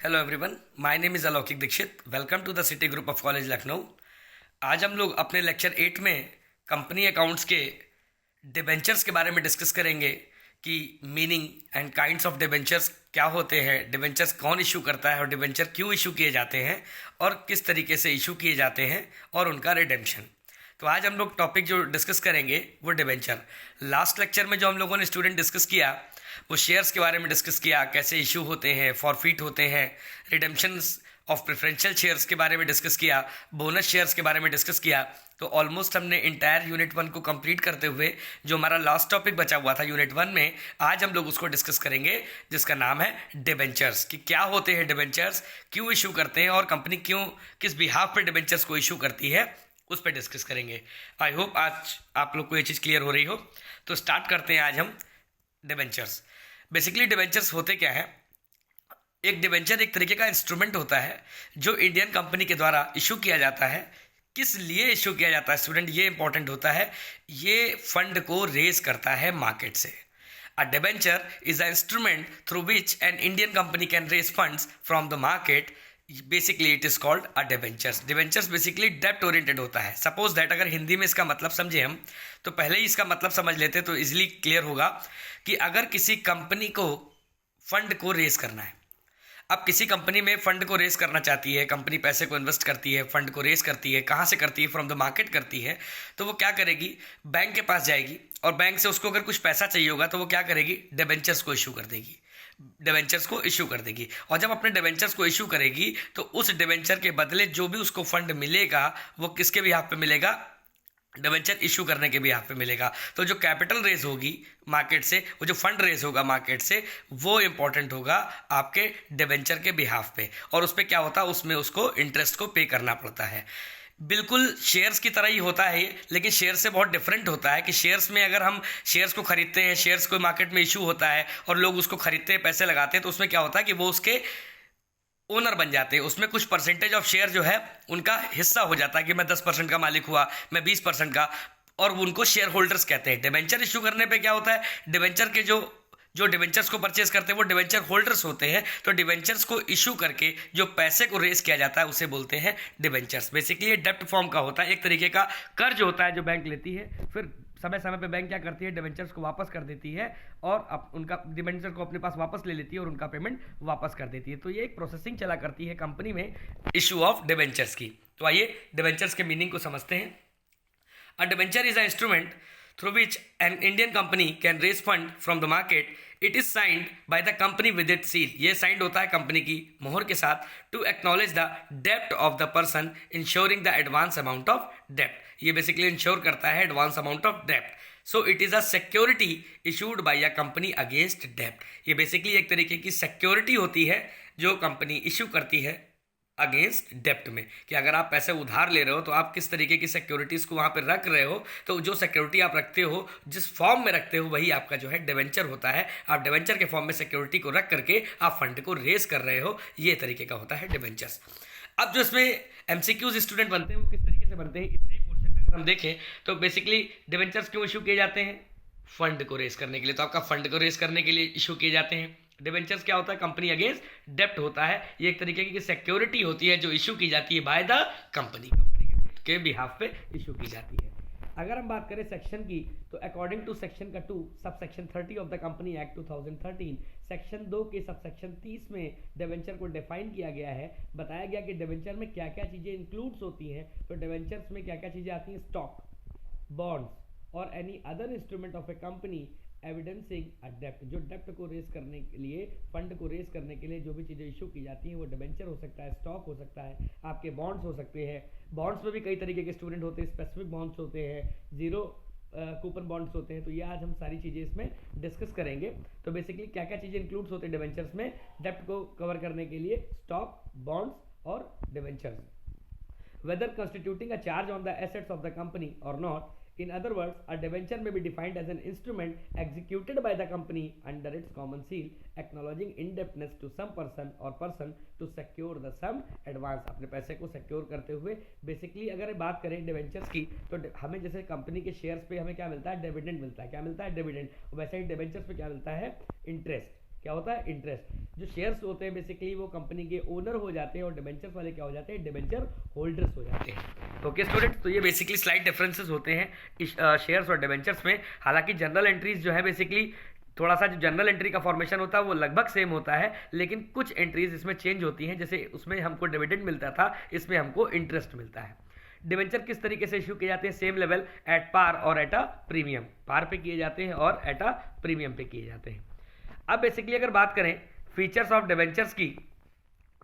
Hello everyone, my name is Alaukik Dixit. Welcome to the city group of college Lucknow. आज हम लोग अपने लेक्चर 8 में कंपनी अकाउंट्स के डिबेंचर्स के बारे में डिस्कस करेंगे कि meaning and kinds of debentures क्या होते हैं, डिबेंचर्स कौन इशू करता है और डिबेंचर क्यों इशू किए जाते हैं और किस तरीके से इशू किए जाते हैं और उनका रिडेम्पशन। तो आज हम लोग टॉपिक जो डिस्कस करेंगे वो डिबेंचर। लास्ट लेक्चर में जो हम लोगों ने स्टूडेंट डिस्कस किया वो शेयर्स के बारे में डिस्कस किया, कैसे इशू होते हैं, फॉरफीट होते हैं, रिडेम्पशंस ऑफ प्रेफरेंशियल शेयर्स के बारे में डिस्कस किया, बोनस शेयर्स के बारे में डिस्कस किया। तो ऑलमोस्ट हमने इंटायर यूनिट 1 को कंप्लीट करते हुए जो हमारा लास्ट टॉपिक बचा हुआ था यूनिट 1 में, आज हम लोग उसको डिस्कस करेंगे जिसका नाम है डिबेंचर्स। कि क्या होते हैं डिबेंचर्स, क्यों इशू करते हैं और कंपनी क्यों किस बिहाफ पे डिबेंचर्स को इशू करती है, उस पर डिस्कस करेंगे। आई होप आज आप लोग को ये चीज़ क्लियर हो रही हो। तो स्टार्ट करते हैं आज हम डिबेंचर्स। बेसिकली डिबेंचर्स होते क्या है? एक डिबेंचर एक तरीके का इंस्ट्रूमेंट होता है जो इंडियन कंपनी के द्वारा इशू किया जाता है। किस लिए इशू किया जाता है स्टूडेंट, ये इंपॉर्टेंट होता है। ये फंड को रेज करता है मार्केट से। A debenture is a instrument through which an Indian company can raise funds from the market. Basically it is called a debentures. Debentures basically डेप्ट ओरिएंटेड होता है। सपोज दैट अगर हिंदी में इसका मतलब समझे हम, तो पहले ही इसका मतलब समझ लेते तो इजिली क्लियर होगा कि अगर किसी कंपनी को फंड को रेज करना है, अब किसी कंपनी में फंड को रेज करना चाहती है, कंपनी पैसे को इन्वेस्ट करती है, फंड को रेज करती है, कहाँ से करती है? फ्रॉम द मार्केट करती है। तो वो क्या करेगी? बैंक के पास जाएगी और बैंक से उसको अगर कुछ पैसा चाहिए होगा तो वो क्या करेगी? डिबेंचर्स को इशू कर देगी। डिबेंचर्स को इशू कर देगी और जब अपने डिबेंचर्स को इशू करेगी तो उस डिबेंचर के बदले जो भी उसको फंड मिलेगा वो किसके बिहाफ पे मिलेगा? डिबेंचर इशू करने के भी यहाँ पे मिलेगा। तो जो कैपिटल रेज होगी मार्केट से, वो जो फंड रेज होगा मार्केट से, वो इंपॉर्टेंट होगा आपके डिबेंचर के बिहाफ पे। और उस पर क्या होता है? उसमें उसको इंटरेस्ट को पे करना पड़ता है। बिल्कुल शेयर्स की तरह ही होता है ये, लेकिन शेयर से बहुत डिफरेंट होता है कि शेयर्स में अगर हम शेयर्स को खरीदते हैं, शेयर्स को मार्केट में इशू होता है और लोग उसको खरीदते हैं, पैसे लगाते हैं, तो उसमें क्या होता है कि वो उसके ओनर बन जाते हैं। उसमें कुछ परसेंटेज ऑफ शेयर जो है उनका हिस्सा हो जाता है कि मैं 10% का मालिक हुआ, मैं 20% का, और उनको शेयर होल्डर्स कहते हैं। डिबेंचर इशू करने पे क्या होता है? डिबेंचर के जो डिबेंचर्स को परचेज करते हैं वो डिबेंचर होल्डर्स होते हैं। तो डिबेंचर्स को इशू करके जो पैसे को रेज किया जाता है उसे बोलते हैं डिबेंचर्स। बेसिकली ये डेप्ट फॉर्म का होता है, एक तरीके का कर्ज होता है जो बैंक लेती है, फिर समय समय पे बैंक क्या करती है? डिबेंचर्स को वापस कर देती है और उनका डिबेंचर को अपने पास वापस ले लेती है और उनका पेमेंट वापस कर देती है। तो ये एक प्रोसेसिंग चला करती है कंपनी में इशू ऑफ डिबेंचर्स की। तो आइए डिबेंचर्स के मीनिंग को समझते हैं। A debenture is an instrument through which an Indian company can raise fund from the market. It is signed by the company with its seal. ये signed होता है कंपनी की मोहर के साथ, to acknowledge the debt of the person ensuring the advance amount of debt. ये basically insure करता है एडवांस अमाउंट ऑफ डेप्ट। So it is a security issued by a company against डेप्ट। ये बेसिकली एक तरीके की सिक्योरिटी होती है जो कंपनी इशू करती है अगेंस्ट डेप्ट में, कि अगर आप पैसे उधार ले रहे हो तो आप किस तरीके की सिक्योरिटीज़ को वहाँ पे रख रहे हो। तो जो सिक्योरिटी आप रखते हो, जिस फॉर्म में रखते हो, वही आपका जो है डिबेंचर होता है। आप डिबेंचर के फॉर्म में सिक्योरिटी को रख करके आप फंड को रेज कर रहे हो, ये तरीके का होता है डिबेंचर्स। अब जो इसमें एमसीक्यूज स्टूडेंट बनते हैं वो किस तरीके से बनते हैं, इतने ही पोर्शन में अगर हम देखें तो बेसिकली डिबेंचर्स क्यों इशू किए जाते हैं? फंड को रेज करने के लिए। तो आपका फंड को रेज करने के लिए इशू किए जाते हैं। डिबेंचर्स क्या होता है? कंपनी अगेंस्ट डेप्ट होता है। ये एक तरीके की सिक्योरिटी होती है जो इशू की जाती है बाय द कंपनी के बिहाफ पे इशू की जाती है। अगर हम बात करें सेक्शन की, तो अकॉर्डिंग टू सेक्शन का 2 sub section 30 of the company act 2013, section 2 के सब सेक्शन 30 में डिबेंचर को डिफाइन किया गया है। बताया गया कि डिबेंचर में क्या क्या चीज़ें इंक्लूड्स होती हैं। तो डिबेंचर्स में क्या क्या चीज़ें आती हैं? स्टॉक, बॉन्ड्स और any other instrument of a company evidencing a डेप्ट। जो डेप्ट को रेज करने के लिए, फंड को रेज करने के लिए जो भी चीज़ें इशू की जाती हैं वो डिबेंचर हो सकता है, स्टॉक हो सकता है, आपके बॉन्ड्स हो सकते हैं। बॉन्ड्स में भी कई तरीके के स्टूडेंट होते हैं, स्पेसिफिक बॉन्ड्स होते हैं, जीरो कूपन बॉन्ड्स होते हैं। तो ये आज हम सारी चीज़ें इसमें डिस्कस करेंगे। तो बेसिकली क्या क्या चीज़ें इंक्लूड्स होते हैं डिबेंचर्स में डेप्ट को कवर करने के लिए? स्टॉक, बॉन्ड्स और debentures. Whether constituting a charge on the assets of the company और not. In other words, a debenture may be defined as an instrument executed by the company under its common seal, acknowledging indebtedness to some person or person to secure the sum advance। अपने पैसे को secure करते हुए basically अगर बात करें debentures की, तो हमें जैसे कंपनी के शेयर्स पे हमें क्या मिलता है? डिविडेंड मिलता है। क्या मिलता है? डिविडेंड। वैसे ही डिबेंचर्स पे क्या मिलता है? इंटरेस्ट। क्या होता है, इंटरेस्ट। जो शेयर्स होते हैं बेसिकली वो कंपनी के ओनर हो जाते हैं और डिबेंचर्स वाले क्या हो जाते हैं, डिबेंचर होल्डर्स हो जाते हैं। ओके स्टूडेंट्स, तो ये बेसिकली स्लाइड डिफरेंसेस होते हैं शेयर्स और डिबेंचर्स में। हालांकि जनरल एंट्रीज जो है बेसिकली थोड़ा सा जो जनरल एंट्री का फॉर्मेशन होता है वो लगभग सेम होता है, लेकिन कुछ एंट्रीज इसमें चेंज होती हैं। जैसे उसमें हमको डिविडेंड मिलता था, इसमें हमको इंटरेस्ट मिलता है। डिवेंचर किस तरीके से इशू किए जाते हैं, सेम लेवल, एट पार और एट अ प्रीमियम। पार पे किए जाते हैं और एट अ प्रीमियम पे किए जाते हैं। अब बेसिकली अगर बात करें फीचर्स ऑफ डिवेंचर्स की,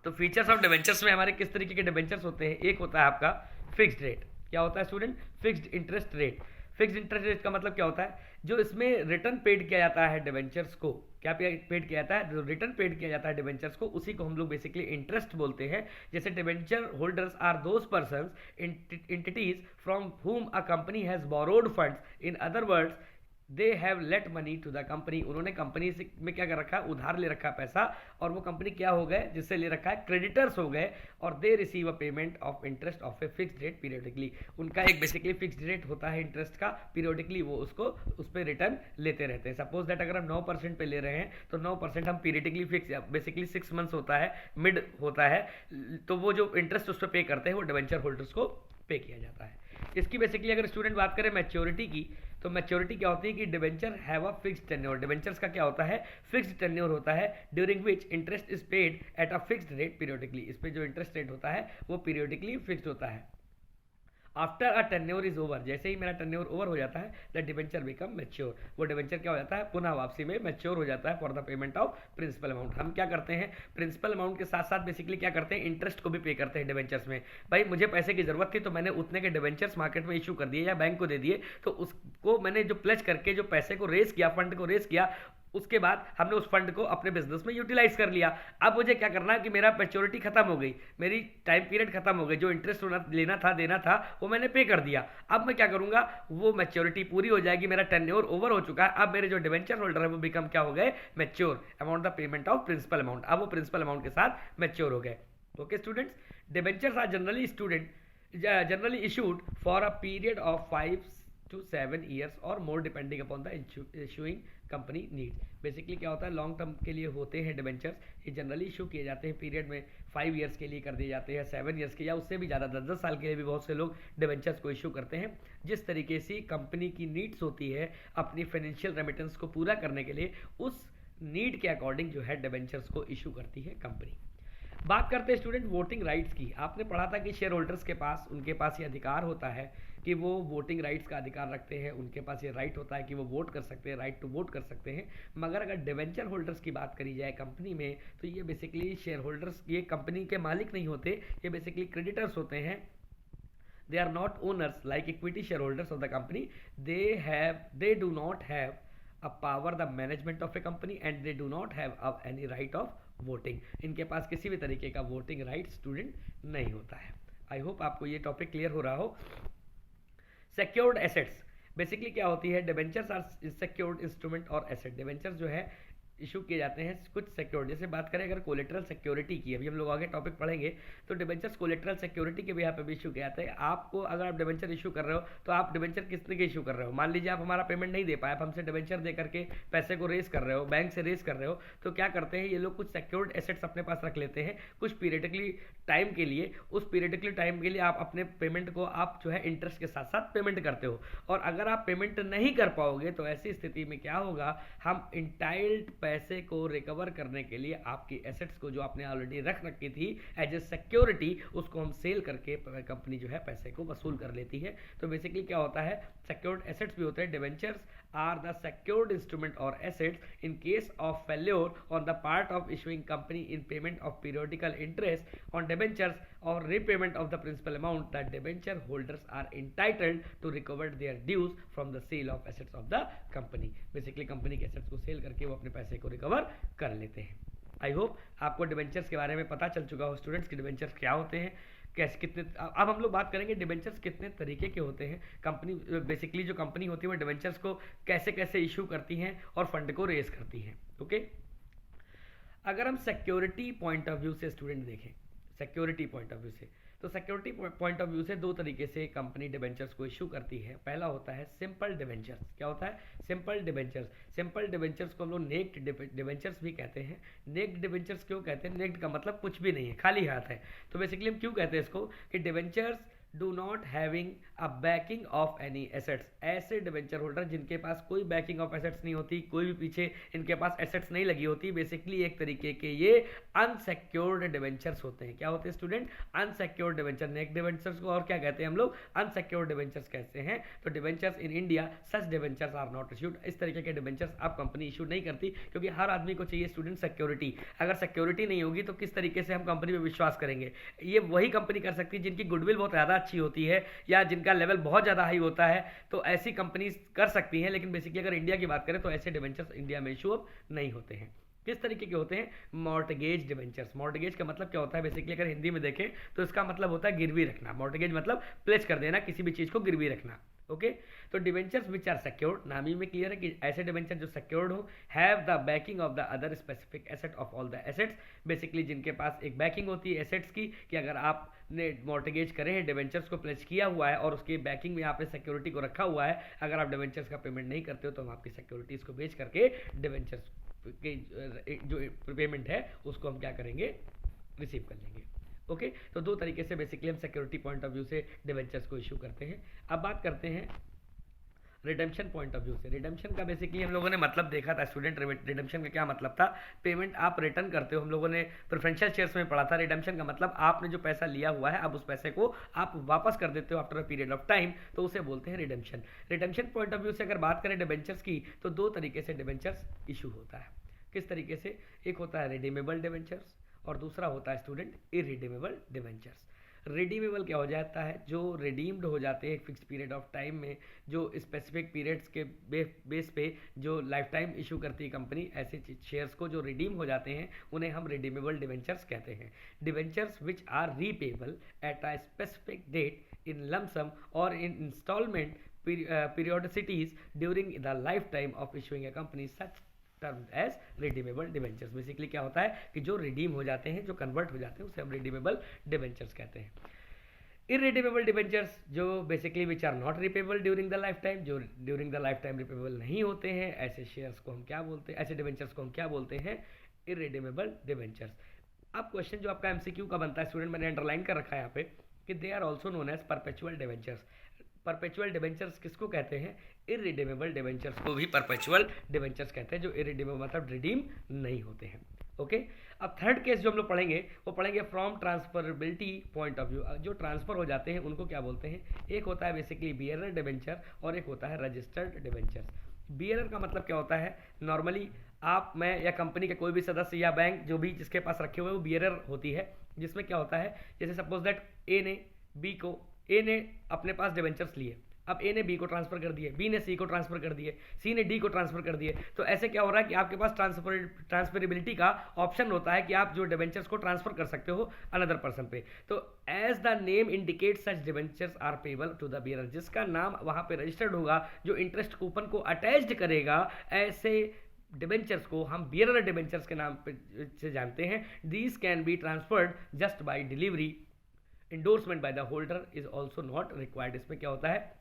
तो फीचर्स ऑफ डिवेंचर्स में हमारे किस तरीके के डिवेंचर्स होते हैं। एक होता है आपका फिक्स्ड रेट। क्या होता है student, fixed interest rate. Fixed interest rate का मतलब क्या होता है, जो इसमें रिटर्न पेड किया जाता है डिवेंचर्स को, क्या पेड किया जाता है, जो रिटर्न पेड किया जाता है डिवेंचर्स को, उसी को हम लोग बेसिकली इंटरेस्ट बोलते हैं। जैसे debenture holders are those persons entities from whom a company has borrowed funds, in other words they have lent money to the company. उन्होंने कंपनी से में क्या कर रखा है, उधार ले रखा है पैसा, और वो कंपनी क्या हो गए, जिससे ले रखा है, क्रेडिटर्स हो गए, और they receive a payment of interest of a fixed rate periodically. उनका एक बेसिकली फिक्स्ड रेट होता है इंटरेस्ट का, पीरियडिकली वो उसको उस पर रिटर्न लेते रहते हैं। सपोज दैट अगर हम 9% पे ले रहे हैं तो 9% हम पीरियडिकली फिक्स, बेसिकली 6 मंथ्स होता है, मिड होता है, तो वो जो इंटरेस्ट उस पर पे करते हैं वो डिवेंचर होल्डर्स को पे किया जाता है। इसकी बेसिकली अगर स्टूडेंट बात करें मैच्योरिटी की, तो मैच्योरिटी क्या होती है कि debenture have a fixed tenure. Debentures का क्या होता है, फिक्स्ड टेन्योर होता है, during which interest is paid at a fixed rate periodically. इस पे जो इंटरेस्ट रेट होता है वो पीरियडिकली फिक्स्ड होता है। After a tenure is over, जैसे ही मेरा टेन्योर ओवर हो जाता है, द डिवेंचर बिकम मैच्योर। वो डिवेंचर क्या हो जाता है, पुनः वापसी में मैच्योर हो जाता है for the payment of principal amount. हम क्या करते हैं, प्रिंसिपल अमाउंट के साथ साथ बेसिकली क्या करते हैं, इंटरेस्ट को भी पे करते हैं डिवेंचर्स में। भाई मुझे पैसे की जरूरत थी तो मैंने उतने के डिवेंचर्स मार्केट में इशू कर दिए या बैंक को दे दिए, तो उसको मैंने जो प्लेज करके जो पैसे को रेस किया, फंड को रेस किया, उसके बाद हमने उस फंड को अपने बिजनेस में यूटिलाइज कर लिया। अब मुझे क्या करना है कि मेरा मैच्योरिटी खत्म हो गई, मेरी टाइम पीरियड खत्म हो गई, जो इंटरेस्ट लेना था देना था वो मैंने पे कर दिया। अब मैं क्या करूंगा, वो मैच्योरिटी पूरी हो जाएगी, मेरा टेन्योर ओवर हो चुका है, अब मेरे जो डिवेंचर होल्डर है वो बिकम क्या हो गए, mature amount the payment of principal amount. अब वो प्रिंसिपल अमाउंट के साथ मैच्योर हो गए। Okay students, debentures are generally issued for a period of 5 to 7 years और more depending upon the issuing company needs. Basically क्या होता है, लॉन्ग टर्म के लिए होते हैं डिवेंचर्स, ये जनरली इशू किए जाते हैं पीरियड में 5 ईयर्स के लिए कर दिए जाते हैं, 7 ईयर्स के, या उससे भी ज़्यादा 10-10 साल के लिए भी बहुत से लोग डिवेंचर्स को इशू करते हैं। जिस तरीके से कंपनी की नीड्स होती है अपनी फाइनेंशियल रेमिटेंस को पूरा करने के लिए, उस नीड के अकॉर्डिंग जो है डिवेंचर्स को इशू करती है कंपनी। बात करते हैं स्टूडेंट वोटिंग राइट्स की। आपने पढ़ा था कि शेयर होल्डर्स के पास, उनके पास ये अधिकार होता है कि वो वोटिंग राइट्स का अधिकार रखते हैं, उनके पास ये राइट होता है कि वो वोट कर सकते हैं, राइट टू वोट कर सकते हैं। मगर अगर डिवेंचर होल्डर्स की बात करी जाए कंपनी में, तो ये बेसिकली शेयर होल्डर्स, ये कंपनी के मालिक नहीं होते, ये बेसिकली क्रेडिटर्स होते हैं। They are not owners like equity shareholders of the company. They do not have a power the management of a company and they do not have any right of voting. इनके पास किसी भी तरीके का voting right student नहीं होता है। आई hope आपको ये टॉपिक क्लियर हो रहा हो। सिक्योर्ड एसेट्स, बेसिकली क्या होती है, डिवेंचर्स आर सिक्योर्ड इंस्ट्रूमेंट और एसेट। डिवेंचर्स जो है इशू किए जाते हैं कुछ सिक्योर, जैसे बात करें अगर कोलेटरल सिक्योरिटी की, अभी हम लोग आगे टॉपिक पढ़ेंगे, तो डिवेंचर्स कोलेटरल सिक्योरिटी के भी यहाँ पे भी इशू किए जाते हैं। आपको अगर आप डिवेंचर इशू कर रहे हो तो आप डिवेंचर किस तरह के इशू कर रहे हो, मान लीजिए आप हमारा पेमेंट नहीं दे पाए, आप हमसे डिवेंचर दे करके पैसे को रेस कर रहे हो, बैंक से रेस कर रहे हो, तो क्या करते हैं ये लोग, कुछ सिक्योर्ड एसेट्स अपने पास रख लेते हैं कुछ पीरियडिकली टाइम के लिए। उस पीरियडिकली टाइम के लिए आप अपने पेमेंट को आप जो है इंटरेस्ट के साथ साथ पेमेंट करते हो, और अगर आप पेमेंट नहीं कर पाओगे तो ऐसी स्थिति में क्या होगा, हम इंटाइल्ड पैसे को कवर करने के लिए आपकी एसेट्स को जो आपने ऑलरेडी रख रखी थी एज ए सिक्योरिटी, उसको हम सेल करके कंपनी जो है पैसे को वसूल कर लेती है। तो बेसिकली क्या होता है, सिक्योर्ड एसेट्स भी होते हैं। Debentures are the secured instrument और assets in case of failure on the part of issuing company in payment of periodical interest on debentures और repayment of the principal amount that debenture holders are entitled to recover their dues from the sale of assets of the company. Basically company के assets को sale करके वो अपने पैसे को recover कर लेते हैं। आई होप आपको डिवेंचर्स के बारे में पता चल चुका हो स्टूडेंट्स कि डिवेंचर्स क्या होते हैं, कैसे, कितने। अब हम लोग बात करेंगे डिवेंचर्स कितने तरीके के होते हैं। कंपनी बेसिकली जो कंपनी होती है वो डिवेंचर्स को कैसे कैसे इशू करती हैं और फंड को रेज करती हैं। ओके, अगर हम सिक्योरिटी पॉइंट ऑफ व्यू से स्टूडेंट देखें, सिक्योरिटी पॉइंट ऑफ व्यू से, तो सिक्योरिटी पॉइंट ऑफ व्यू से दो तरीके से कंपनी डिबेंचर्स को इशू करती है। पहला होता है सिंपल डिबेंचर्स। क्या होता है? Simple debentures. सिंपल डिबेंचर्स को हम लोग नेक्ड डिबेंचर्स भी कहते हैं। नेक्ड डिबेंचर्स क्यों कहते हैं? नेक्ड का मतलब कुछ भी नहीं है, खाली हाथ है। तो बेसिकली हम क्यों कहते हैं इसको कि debentures do not having a banking of any assets. ऐसे डिबेंचर होल्डर जिनके पास कोई बैकिंग ऑफ एसेट्स नहीं होती, कोई भी पीछे इनके पास एसेट्स नहीं लगी होती, बेसिकली एक तरीके के ये अनसेक्योर्ड डिबेंचर्स होते हैं। क्या होते हैं student? Unsecured debenture. Naked debentures को और क्या कहते हैं हम लोग? अनसेक्योर्ड डिबेंचर्स कहते हैं। तो debentures in India such debentures are not issued. इस तरीके के डिबेंचर्स आप कंपनी इशू नहीं करती, क्योंकि हर आदमी को चाहिए स्टूडेंट सिक्योरिटी। अगर सिक्योरिटी नहीं होगी तो किस तरीके से हम कंपनी में विश्वास करेंगे? ये वही कंपनी कर सकती है जिनकी गुडविल बहुत ज़्यादा अच्छी होती है या जिनका लेवल बहुत ज़्यादा हाई होता है, तो ऐसी कंपनीज कर सकती हैं। लेकिन बेसिकली अगर इंडिया की बात करें तो ऐसे डिबेंचर्स इंडिया में इशू नहीं होते हैं। किस तरीके के होते हैं? Mortgage debentures. मॉर्टगेज का मतलब क्या होता है? बेसिकली अगर हिंदी में देखें तो इसका मतलब होता है गिरवी रखना। मॉर्टगेज मतलब प्लेस कर देना, किसी भी चीज़ को गिरवी रखना। ओके तो डिबेंचर्स विच आर सिक्योर्ड, नाम ही में क्लियर है कि ऐसे डिबेंचर जो सिक्योर्ड हो, have the banking of the other specific asset of all the assets. Basically जिनके पास एक बैकिंग होती है एसेट्स की, कि अगर आपने मॉर्टगेज करे हैं, डिबेंचर्स को प्लेस किया हुआ है और उसकी बैकिंग में आपने सिक्योरिटी को रखा हुआ है, अगर आप डिबेंचर्स का पेमेंट नहीं करते हो तो हम आपकी सिक्योरिटीज़ को बेच करके डिबेंचर्स के जो पेमेंट है उसको हम क्या करेंगे? रिसीव कर लेंगे। ओके तो दो तरीके से बेसिकली हम सिक्योरिटी पॉइंट ऑफ व्यू से डिबेंचर्स को इशू करते हैं। अब बात करते हैं रिडेम्पशन पॉइंट ऑफ व्यू से। रिडेम्पशन का बेसिकली हम लोगों ने मतलब देखा था स्टूडेंट। रिडेम्पशन का क्या मतलब था? पेमेंट आप रिटर्न करते हो। हम लोगों ने प्रेफरेंशियल शेयर्स में पढ़ा था। रिडेम्पशन का मतलब आपने जो पैसा लिया हुआ है अब उस पैसे को आप वापस कर देते हो after a period of time, तो उसे बोलते हैं redemption. Redemption point of view से अगर बात करें डिबेंचर्स की तो दो तरीके से डिबेंचर्स इशू होता है। किस तरीके से? एक होता है रिडीमेबल डिबेंचर्स और दूसरा होता है स्टूडेंट इरिडीमेबल डिबेंचर्स। रिडीमेबल क्या हो जाता है? जो रिडीम्ड हो जाते हैं एक फिक्स पीरियड ऑफ टाइम में, जो स्पेसिफिक पीरियड्स के बेस पे जो लाइफ टाइम इशू करती है कंपनी, ऐसे शेयर्स को जो रिडीम हो जाते हैं उन्हें हम रिडीमेबल डिबेंचर्स कहते हैं। Debentures which are repayable at a specific date in lump sum और in instalment periodicities during the lifetime of issuing a company such termed as redeemable debentures। Basically क्या होता है कि जो रिडीम हो जाते हैं, जो कन्वर्ट हो जाते हैं, उसे हम रिडीमेबल डिबेंचर्स कहते हैं। इरिडीमेबल डिबेंचर्स जो basically which are not repayable during the life time, जो during the life time repayable नहीं होते हैं, ऐसे शेयर्स को हम क्या बोलते हैं? ऐसे डिबेंचर्स को हम क्या बोलते हैं? Irredeemable debentures. अब क्वेश्चन जो आपका एमसीक्यू का बनता है स्टूडेंट, मैंने अंडरलाइन कर रखा है यहाँ पे कि they are also known as perpetual debentures. Perpetual debentures किसको कहते हैं? इरिडीमेबल डिबेंचर्स को भी परपेचुअल डिबेंचर्स कहते हैं, जो इरिडीमेबल मतलब रिडीम नहीं होते हैं। ओके अब थर्ड केस जो हम लोग पढ़ेंगे वो पढ़ेंगे from transferability point of view. जो ट्रांसफर हो जाते हैं उनको क्या बोलते हैं? एक होता है बेसिकली बियरर डिबेंचर और एक होता है रजिस्टर्ड डिबेंचर। बियरर का मतलब क्या होता है? नॉर्मली आप, मैं या कंपनी के कोई भी सदस्य या बैंक जो भी जिसके पास रखे हुए वो बियरर होती है, जिसमें क्या होता है जैसे सपोज दैट ए ने अपने पास डिबेंचर्स लिए, अब ए ने बी को ट्रांसफर कर दिए, बी ने सी को ट्रांसफर कर दिए, सी ने डी को ट्रांसफर कर दिए। तो ऐसे क्या हो रहा है कि आपके पास ट्रांसफरेबिलिटी का ऑप्शन होता है कि आप जो डिबेंचर्स को ट्रांसफर कर सकते हो अनदर पर्सन पे। तो as the name indicate such debentures are payable to the bearer, जिसका नाम वहां पे रजिस्टर्ड होगा जो इंटरेस्ट कूपन को अटैच्ड करेगा, ऐसे डिबेंचर्स को हम बियरर डिबेंचर्स के नाम से जानते हैं। These can be transferred just by delivery. Endorsement by the holder is also not required. इसमें क्या होता है?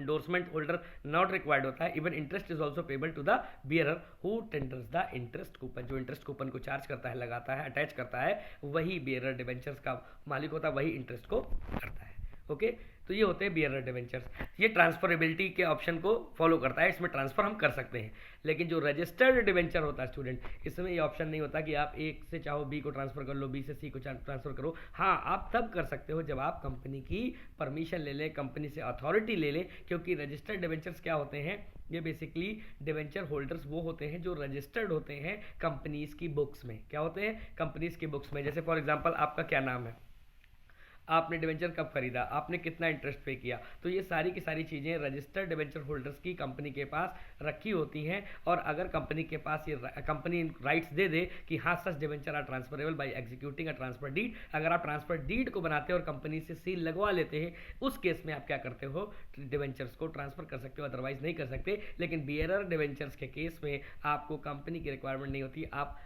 इंडोर्समेंट होल्डर नॉट रिक्वायर्ड होता है। Even interest is also payable to the bearer who tenders the interest coupon. जो interest coupon को charge करता है, लगाता है, अटैच करता है, वही बियरर डिबेंचर्स का मालिक होता है, वही इंटरेस्ट को करता है। ओके तो ये होते हैं बियरर डिबेंचर्स। ये ट्रांसफरेबिलिटी के ऑप्शन को फॉलो करता है, इसमें ट्रांसफर हम कर सकते हैं। लेकिन जो रजिस्टर्ड डिबेंचर होता है स्टूडेंट, इसमें ये ऑप्शन नहीं होता कि आप ए से चाहो बी को ट्रांसफर कर लो, बी से सी को ट्रांसफर करो। हाँ आप तब कर सकते हो जब आप कंपनी की परमिशन ले लें, कंपनी से अथॉरिटी ले लें, क्योंकि रजिस्टर्ड डिबेंचर्स क्या होते हैं? ये बेसिकली डिबेंचर होल्डर्स वो होते हैं जो रजिस्टर्ड होते हैं कंपनीज की बुक्स में। क्या होते हैं? कंपनीज की बुक्स में। जैसे फॉर एग्जाम्पल आपका क्या नाम है, आपने डिबेंचर कब खरीदा, आपने कितना इंटरेस्ट पे किया, तो ये सारी की सारी चीज़ें रजिस्टर्ड डिबेंचर होल्डर्स की कंपनी के पास रखी होती हैं। और अगर कंपनी के पास ये कंपनी राइट्स दे दे कि हाँ such debenture are transferable by executing a transfer deed, अगर आप ट्रांसफर डीड को बनाते हो और कंपनी से सील लगवा लेते हैं, उस केस में आप क्या करते हो? डिबेंचर्स को ट्रांसफर कर सकते हो, अदरवाइज नहीं कर सकते। लेकिन बियरर डिबेंचर्स के केस में आपको कंपनी की रिक्वायरमेंट नहीं होती, आप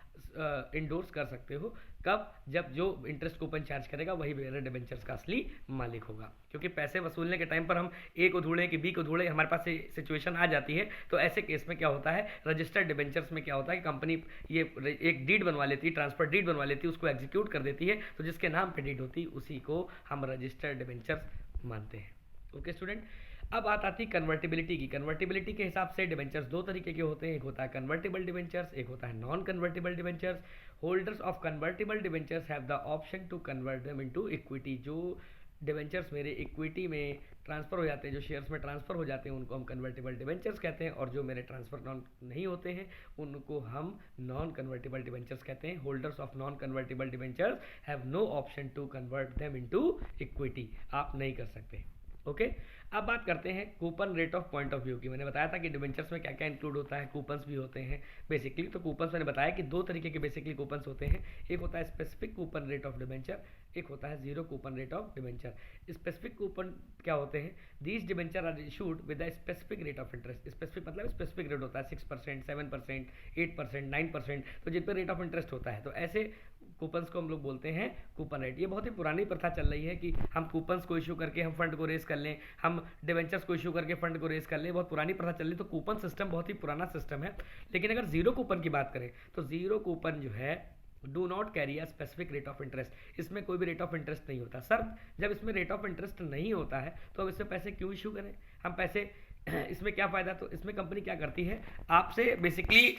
इंडोर्स कर सकते हो कब? जब जो इंटरेस्ट कूपन चार्ज करेगा वही बेयरर डिबेंचर्स का असली मालिक होगा। क्योंकि पैसे वसूलने के टाइम पर हम ए को ढूंढें कि बी को ढूंढें, हमारे पास सिचुएशन आ जाती है। तो ऐसे केस में क्या होता है, रजिस्टर्ड डिबेंचर्स में क्या होता है कि कंपनी ये एक डीड बनवा लेती है, ट्रांसफर डीड बनवा लेती है, उसको एग्जीक्यूट कर देती है। तो जिसके नाम पे डीड होती है उसी को हम रजिस्टर्ड डिबेंचर्स मानते हैं। ओके स्टूडेंट, अब बात आती है कन्वर्टिबिलिटी की। कन्वर्टिबिलिटी के हिसाब से डिबेंचर्स दो तरीके के होते हैं, एक होता है कन्वर्टेबल डिबेंचर्स, एक होता है non convertible debentures. Holders of convertible debentures have the option to convert them into equity. जो डिबेंचर्स मेरे इक्विटी में ट्रांसफर हो जाते हैं, जो शेयर्स में ट्रांसफर हो जाते हैं, उनको हम कन्वर्टेबल डिबेंचर्स कहते हैं। और जो मेरे ट्रांसफर नहीं होते हैं उनको हम नॉन कन्वर्टेबल डिबेंचर्स कहते हैं। Holders of non convertible debentures have no option to convert them into equity. आप नहीं कर सकते। ओके, अब बात करते हैं coupon rate of point of view की। मैंने बताया था कि डिबेंचर्स में क्या क्या इंक्लूड होता है, कूपन्स भी होते हैं बेसिकली। तो कूपन्स मैंने बताया कि दो तरीके के बेसिकली कूपन्स होते हैं, एक होता है specific coupon rate of debenture, एक होता है zero coupon rate of debenture. Specific coupon क्या होते हैं? These debenture are issued with the specific rate of interest. Specific मतलब स्पेसिफिक रेट होता है 6%, 7%, 8%, 9%, तो जिन पर रेट ऑफ इंटरेस्ट होता है। तो ऐसे कूपन्स को हम लोग बोलते हैं कूपन रेट। ये बहुत ही पुरानी प्रथा चल रही है कि हम कूपन्स को इशू करके हम फंड को रेस कर लें, हम डिबेंचर्स को इशू करके फंड को रेस कर लें। बहुत पुरानी प्रथा चल रही है। तो कूपन सिस्टम बहुत ही पुराना सिस्टम है। लेकिन अगर जीरो कूपन की बात करें तो जीरो कूपन जो है do not carry a specific rate of interest. इसमें कोई भी रेट ऑफ इंटरेस्ट नहीं होता। सर जब इसमें रेट ऑफ इंटरेस्ट नहीं होता है तो हम इसमें पैसे क्यों इशू करें? हम पैसे इसमें क्या फायदा? तो इसमें कंपनी क्या करती है, आपसे बेसिकली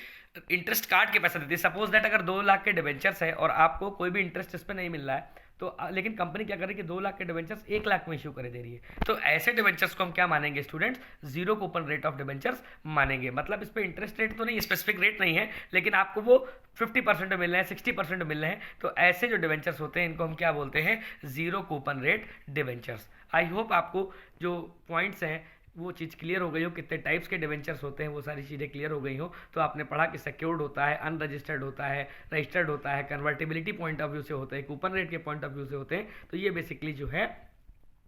इंटरेस्ट काट के पैसा देती है। सपोज दैट अगर 2 लाख के डिबेंचर्स है और आपको कोई भी इंटरेस्ट इस पर नहीं मिल रहा है, तो लेकिन कंपनी क्या कर रही है कि 2 लाख के डिबेंचर्स 1 लाख में इशू करे दे रही है। तो ऐसे डिबेंचर्स को हम क्या मानेंगे students? Zero coupon rate of debentures मानेंगे। मतलब इस पर इंटरेस्ट रेट तो नहीं, स्पेसिफिक रेट नहीं है, लेकिन आपको वो 50% मिल रहे हैं, 60% मिल रहे हैं। तो ऐसे जो डिबेंचर्स होते हैं इनको हम क्या बोलते हैं? Zero coupon rate debentures. आई होप आपको जो पॉइंट्स हैं वो चीज़ क्लियर हो गई हो, कितने टाइप्स के डिबेंचर्स होते हैं वो सारी चीज़ें क्लियर हो गई हो। तो आपने पढ़ा कि सिक्योर्ड होता है, अनरजिस्टर्ड होता है, रजिस्टर्ड होता है, कन्वर्टेबिलिटी पॉइंट ऑफ व्यू से होते हैं, कूपन रेट के पॉइंट ऑफ व्यू से होते हैं। तो ये बेसिकली जो है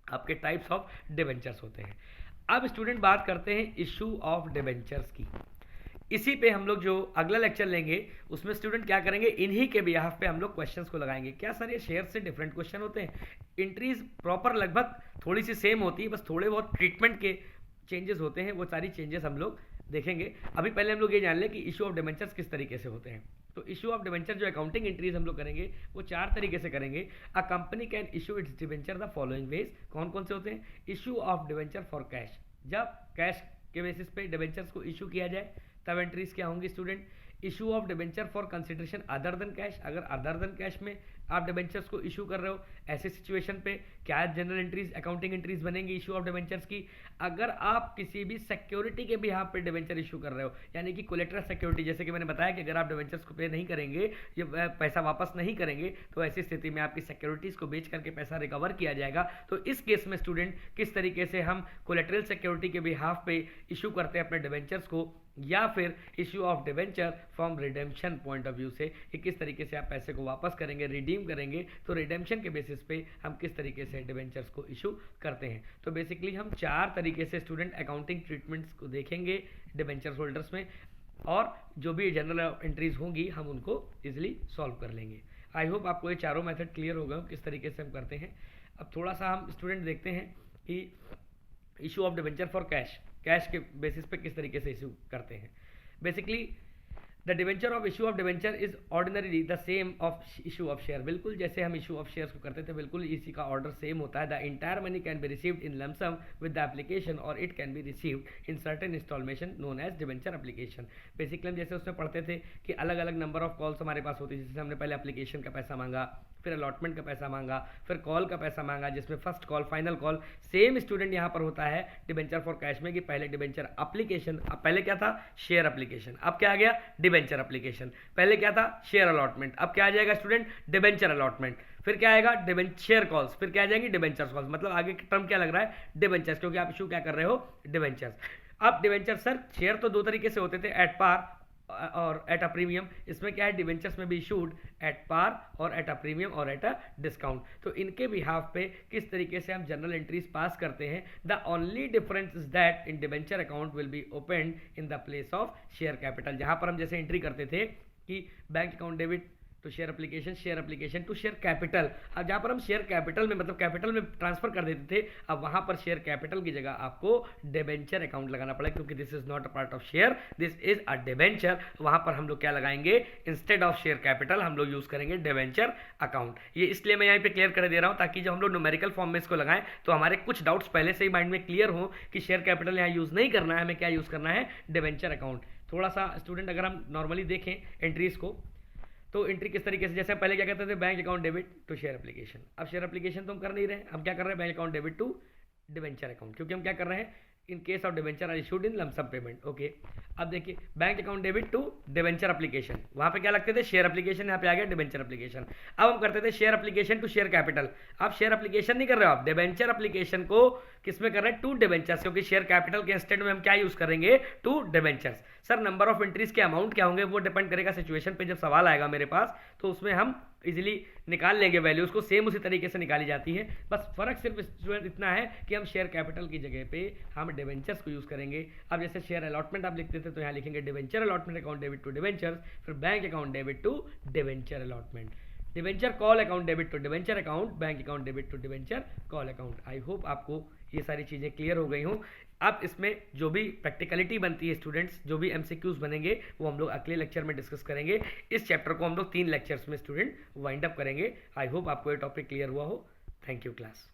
आपके टाइप्स ऑफ डिबेंचर्स होते हैं। अब स्टूडेंट बात करते हैं इशू ऑफ डिबेंचर्स की। इसी पे हम लोग जो अगला लेक्चर लेंगे उसमें स्टूडेंट क्या करेंगे, इन्हीं के बिहाफ पे हम लोग क्वेश्चंस को लगाएंगे। क्या सर ये शेयर से डिफरेंट क्वेश्चन होते हैं? एंट्रीज प्रॉपर लगभग थोड़ी सी सेम होती है, बस थोड़े बहुत ट्रीटमेंट के चेंजेस होते हैं। वो सारी चेंजेस हम लोग देखेंगे। अभी पहले हम लोग ये जान लें कि इशू ऑफ डिबेंचर्स किस तरीके से होते हैं। तो इशू ऑफ डिबेंचर जो अकाउंटिंग एंट्रीज हम लोग करेंगे वो 4 तरीके से करेंगे। A company can issue it's debenture the following veg. कौन कौन से होते हैं? Issue of debenture for cash, जब कैश के बेसिस पे डिबेंचर्स को इशू किया जाए तब एंट्रीज क्या होंगी student? Issue of debenture for consideration other than cash, अगर अदर देन कैश में आप डिबेंचर्स को इशू कर रहे हो, ऐसे सिचुएशन पे क्या जनरल एंट्रीज, अकाउंटिंग एंट्रीज बनेंगी इशू ऑफ डिबेंचर्स की। अगर आप किसी भी सिक्योरिटी के बिहाफ पे डिबेंचर इशू कर रहे हो, यानी कि कोलेटरल सिक्योरिटी, जैसे कि मैंने बताया कि अगर आप डिबेंचर्स को पे नहीं करेंगे, ये पैसा वापस नहीं करेंगे, तो ऐसी स्थिति में आपकी सिक्योरिटीज को बेच करके पैसा रिकवर किया जाएगा। तो इस केस में स्टूडेंट किस तरीके से हम कोलेटरल सिक्योरिटी के बिहाफ पे इशू करते हैं अपने डिबेंचर्स को, या फिर issue of debenture from redemption point of view से कि किस तरीके से आप पैसे को वापस करेंगे, रिडीम करेंगे। तो रिडेम्पशन के बेसिस पे हम किस तरीके से डिबेंचर्स को इशू करते हैं। तो बेसिकली हम 4 तरीके से स्टूडेंट अकाउंटिंग ट्रीटमेंट्स को देखेंगे डिबेंचर होल्डर्स में, और जो भी जनरल एंट्रीज होंगी हम उनको इजिली सॉल्व कर लेंगे। आई होप आपको ये चारों मेथड क्लियर हो गए किस तरीके से हम करते हैं। अब थोड़ा सा हम स्टूडेंट देखते हैं कि issue of debenture for cash, cash के बेसिस पे किस तरीके से इशू करते हैं। Basically the debenture of issue of debenture is ordinary the same of issue of share. बिल्कुल जैसे हम इशू ऑफ शेयर्स को करते थे बिल्कुल इसी का ऑर्डर सेम होता है। The entire money can be received in lump sum with the application और it can be received in certain installments known as debenture application. Basically हम जैसे उसमें पढ़ते थे कि अलग अलग नंबर ऑफ कॉल्स हमारे पास होती थी। जैसे हमने पहले एप्लीकेशन का पैसा मांगा, फिर अलॉटमेंट का पैसा मांगा, फिर कॉल का पैसा मांगा, जिसमें first call final call. Same student यहाँ पर होता है डिबेंचर फॉर कैश में कि पहले डिबेंचर एप्लीकेशन, अब पहले क्या था शेयर एप्लीकेशन, अब क्या आ गया डिबेंचर एप्लीकेशन। पहले क्या था शेयर अलॉटमेंट, अब क्या आ जाएगा स्टूडेंट डिबेंचर अलॉटमेंट। फिर क्या आएगा शेयर कॉल्स, फिर क्या आ जाएंगी डिबेंचर कॉल्स। मतलब आगे टर्म क्या लग रहा है डिबेंचर्स, क्योंकि आप इशू क्या कर रहे हो डिबेंचर्स। अब डिबेंचर सर शेयर तो 2 तरीके से होते थे, एट पार और एट अ प्रीमियम। इसमें क्या है डिबेंचर्स में भी इशूड एट पार और एट अ प्रीमियम और एट अ डिस्काउंट। तो इनके बिहाफ पे किस तरीके से हम जनरल एंट्रीज पास करते हैं। The only difference is that in debenture account will be opened in the place of share capital. जहां पर हम जैसे एंट्री करते थे कि bank account debit to share application to share capital. अब जहाँ पर हम शेयर कैपिटल में मतलब कैपिटल में ट्रांसफर कर देते थे, अब वहाँ पर शेयर कैपिटल की जगह आपको डिबेंचर अकाउंट लगाना पड़ेगा, क्योंकि this is not a part of share, this is a debenture. वहाँ पर हम लोग क्या लगाएंगे, इंस्टेड ऑफ शेयर कैपिटल हम लोग यूज करेंगे डिबेंचर अकाउंट। ये इसलिए मैं यहाँ पे क्लियर कर दे रहा हूँ ताकि जब हम लोग न्यूमेरिकल फॉर्म में इसको लगाएं तो हमारे कुछ डाउट्स पहले से ही माइंड में क्लियर हो कि शेयर कैपिटल यहाँ यूज नहीं करना है, हमें क्या यूज करना है, डिबेंचर अकाउंट। थोड़ा सा स्टूडेंट अगर हम नॉर्मली देखें एंट्रीज को, तो एंट्री किस तरीके से, जैसे हम पहले क्या कहते थे, bank account debit to share application. अब शेयर एप्लीकेशन तो हम कर नहीं रहे, हम क्या कर रहे हैं, bank account debit to debenture account, क्योंकि हम क्या कर रहे हैं, in case of debenture are issued in lump sum payment. Okay, अब देखिए bank account debit to debenture application, वहां पे क्या लगते थे, शेयर एप्लीकेशन, यहाँ पे आ गया डिबेंचर एप्लीकेशन। अब हम करते थे share application to share capital. अब शेयर एप्लीकेशन नहीं कर रहे हो आप, डिबेंचर एप्लीकेशन को किस में कर रहे हैं, टू डिबेंचर्स, क्योंकि शेयर कैपिटल के इंस्टेड में हम क्या यूज करेंगे, to debentures. Sir number of entries के अमाउंट क्या होंगे, वो डिपेंड करेगा सिचुएशन पे। जब सवाल आएगा मेरे पास तो उसमें हम इजीली निकाल लेंगे वैल्यू, उसको सेम उसी तरीके से निकाली जाती है। बस फर्क सिर्फ स्टूडेंट इतना है कि हम शेयर कैपिटल की जगह पे हम डिबेंचर्स को यूज करेंगे। अब जैसे शेयर अलॉटमेंट आप लिखते थे तो यहाँ लिखेंगे debenture allotment account debit to debentures, फिर bank account debit to debenture allotment, debenture call account debit to debenture account, bank account debit to debenture call account. I hope आपको ये सारी चीज़ें क्लियर हो गई हूँ। अब इसमें जो भी प्रैक्टिकलिटी बनती है स्टूडेंट्स, जो भी एमसीक्यूज बनेंगे वो हम लोग अगले लेक्चर में डिस्कस करेंगे। इस चैप्टर को हम लोग 3 लेक्चर्स में स्टूडेंट वाइंड अप करेंगे। आई होप आपको ये टॉपिक क्लियर हुआ हो। Thank you class.